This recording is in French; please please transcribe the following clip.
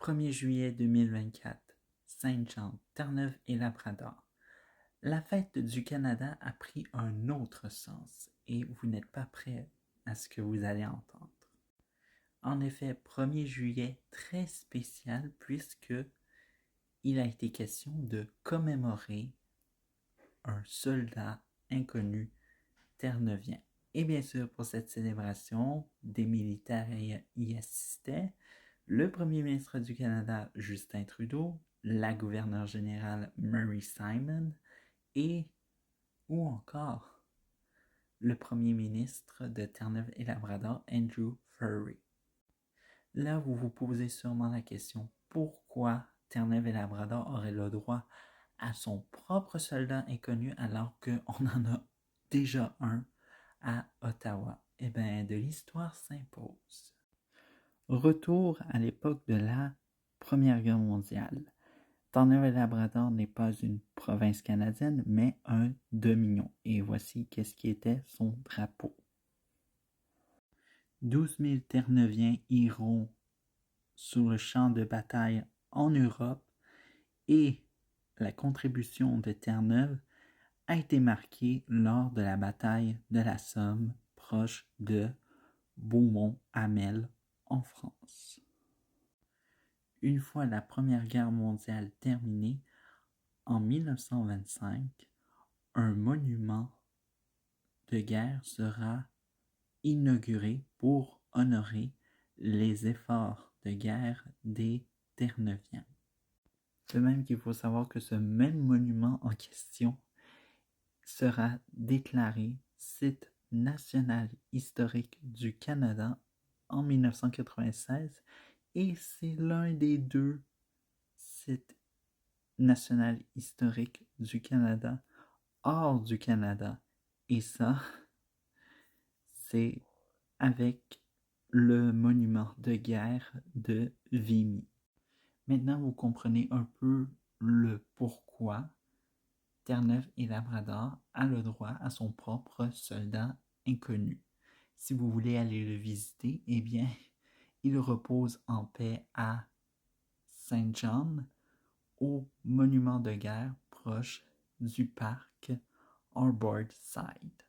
1er juillet 2024, Saint-Jean, Terre-Neuve et Labrador. La fête du Canada a pris un autre sens et vous n'êtes pas prêt à ce que vous allez entendre. En effet, 1er juillet très spécial puisque il a été question de commémorer un soldat inconnu terre-neuvien. Et bien sûr, pour cette célébration, des militaires y assistaient, le premier ministre du Canada, Justin Trudeau, la gouverneure générale Murray Simon ou encore le premier ministre de Terre-Neuve et Labrador, Andrew Furey. Là, vous vous posez sûrement la question, pourquoi Terre-Neuve et Labrador auraient le droit à son propre soldat inconnu alors qu'on en a déjà un à Ottawa? Eh bien, de l'histoire s'impose. Retour à l'époque de la Première Guerre mondiale. Terre-Neuve et Labrador n'est pas une province canadienne, mais un dominion. Et voici qu'est-ce qui était son drapeau. 12 000 Terre-Neuviens iront sur le champ de bataille en Europe et la contribution de Terre-Neuve a été marquée lors de la bataille de la Somme, proche de Beaumont-Hamel, en France. Une fois la Première Guerre mondiale terminée, en 1925, un monument de guerre sera inauguré pour honorer les efforts de guerre des Terre-Neuviens. De même qu'il faut savoir que ce même monument en question sera déclaré site national historique du Canada en 1996 et c'est l'un des deux sites national historiques du Canada hors du Canada. Et ça, c'est avec le monument de guerre de Vimy. Maintenant, vous comprenez un peu le pourquoi Terre-Neuve et Labrador a le droit à son propre soldat inconnu. Si vous voulez aller le visiter, eh bien, il repose en paix à Saint John, au monument de guerre proche du parc Arbor Side.